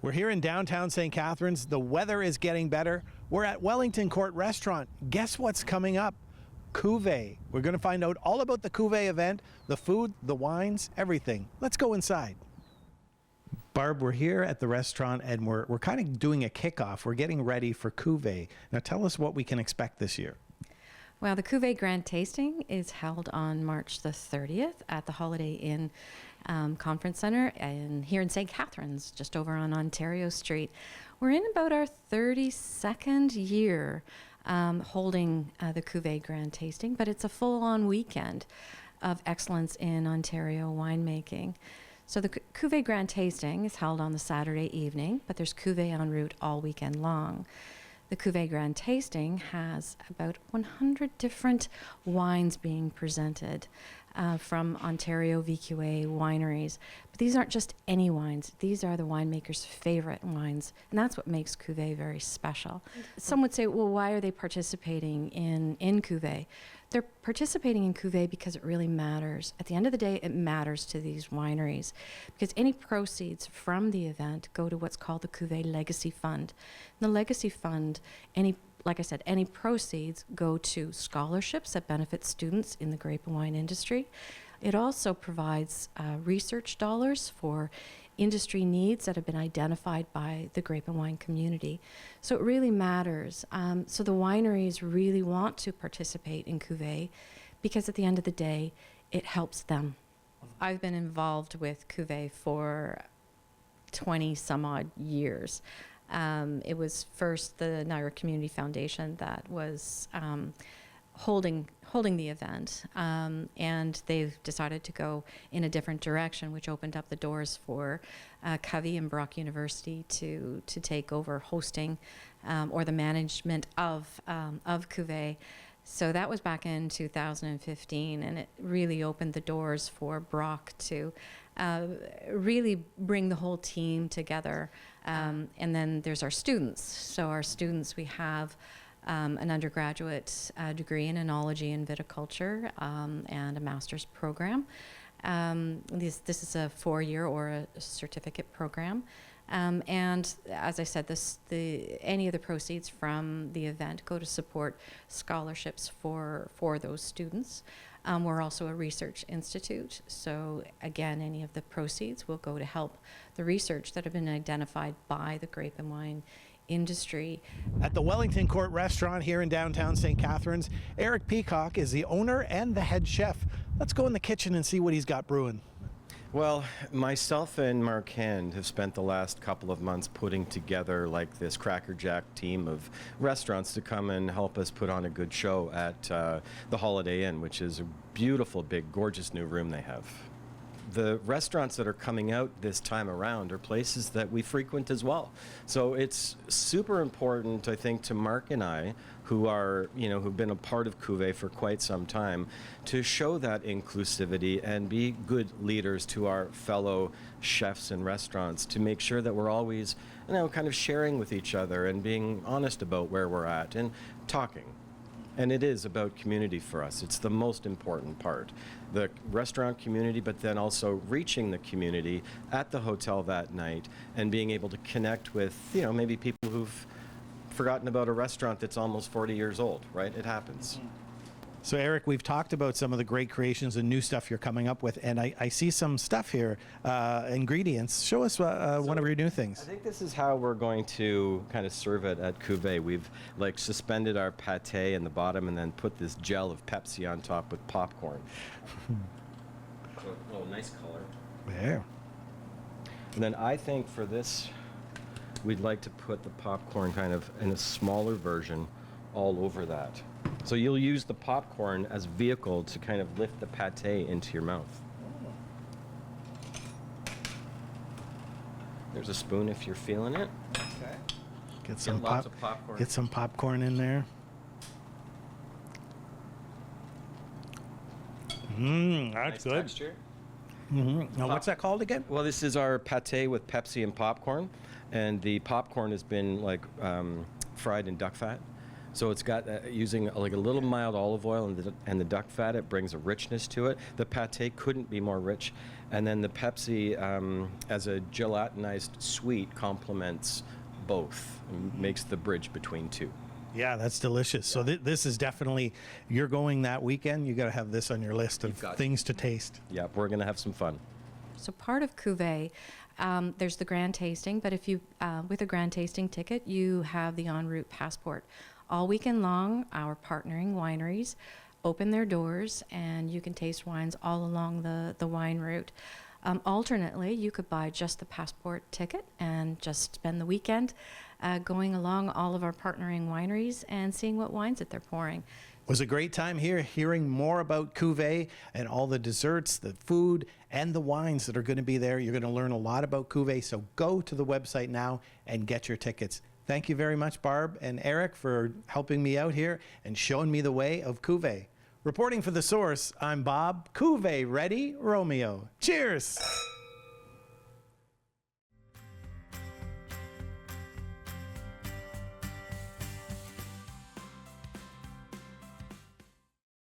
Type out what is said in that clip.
We're here in downtown St. Catharines. The weather is getting better. We're at Wellington Court Restaurant. Guess what's coming up? Cuvée. We're going to find out all about the Cuvée event, the food, the wines, everything. Let's go inside. Barb, we're here at the restaurant and we're kind of doing a kickoff. We're getting ready for Cuvée. Now tell us what we can expect this year. Well, the Cuvée Grand Tasting is held on March the 30th at the Holiday Inn Conference Centre here in St. Catharines, just over on Ontario Street. We're in about our 32nd year holding the Cuvée Grand Tasting, but it's a full-on weekend of excellence in Ontario winemaking. So the Cuvée Grand Tasting is held on the Saturday evening, but there's Cuvée en route all weekend long. The Cuvée Grand Tasting has about 100 different wines being presented from Ontario VQA wineries. But these aren't just any wines. These are the winemakers' favorite wines, and that's what makes Cuvée very special. Some would say, well, why are they participating in Cuvée? They're participating in Cuvée because it really matters. At the end of the day, it matters to these wineries because any proceeds from the event go to what's called the Cuvée Legacy Fund. And the Legacy Fund, like I said, any proceeds go to scholarships that benefit students in the grape and wine industry. It also provides research dollars for industry needs that have been identified by the grape and wine community. So it really matters. So the wineries really want to participate in Cuvée because at the end of the day, it helps them. I've been involved with Cuvée for 20 some odd years. It was first the Naira Community Foundation that was holding the event, and they've decided to go in a different direction, which opened up the doors for CCOVI and Brock University to take over hosting or the management of Cuvée. So that was back in 2015, and it really opened the doors for Brock to really bring the whole team together. And then there's our students. So our students, we have an undergraduate degree in Oenology and Viticulture and a master's program. This is a 4-year or a certificate program. And as I said, any of the proceeds from the event go to support scholarships for those students. We're also a research institute, so again, any of the proceeds will go to help the research that have been identified by the grape and wine industry. At the Wellington Court Restaurant here in downtown St. Catharines, Eric Peacock is the owner and the head chef. Let's go in the kitchen and see what he's got brewing. Well, myself and Mark Hand have spent the last couple of months putting together like this crackerjack team of restaurants to come and help us put on a good show at the Holiday Inn, which is a beautiful, big, gorgeous new room they have. The restaurants that are coming out this time around are places that we frequent as well. So it's super important, I think, to Mark and I, who are, who've been a part of Cuvée for quite some time, to show that inclusivity and be good leaders to our fellow chefs and restaurants to make sure that we're always, kind of sharing with each other and being honest about where we're at and talking. And it is about community for us. It's the most important part. The restaurant community, but then also reaching the community at the hotel that night and being able to connect with, maybe people who've forgotten about a restaurant that's almost 40 years old, right? It happens. So Eric, we've talked about some of the great creations and new stuff you're coming up with, and I see some stuff here, ingredients. Show us one of your new things. I think this is how we're going to kind of serve it at Cuvée. We've suspended our pâté in the bottom and then put this gel of Pepsi on top with popcorn. Oh, nice color. Yeah. And then I think for this, we'd like to put the popcorn kind of in a smaller version all over that. So you'll use the popcorn as a vehicle to kind of lift the pâté into your mouth. There's a spoon if you're feeling it. Okay. Get some lots of popcorn. Get some popcorn in there. That's Nice good. texture. Now, what's that called again? Well, this is our pâté with Pepsi and popcorn, and the popcorn has been fried in duck fat. So it's got using like a little mild olive oil and the duck fat. It brings a richness to it. The pâté couldn't be more rich. And then the Pepsi as a gelatinized sweet complements both, and makes the bridge between two. Yeah, that's delicious. So this is definitely, you're going that weekend, you got to have this on your list of things to taste. Yep, we're going to have some fun. So part of Cuvée, there's the grand tasting, but if you, with a grand tasting ticket, you have the en route passport. All weekend long, our partnering wineries open their doors and you can taste wines all along the wine route. Alternately, you could buy just the passport ticket and just spend the weekend going along all of our partnering wineries and seeing what wines that they're pouring. It was a great time here hearing more about Cuvée and all the desserts, the food, and the wines that are going to be there. You're going to learn a lot about Cuvée, so go to the website now and get your tickets. Thank you very much, Barb and Eric, for helping me out here and showing me the way of Cuvée. Reporting for The Source, I'm Bob. Cuvée ready, Romeo. Cheers!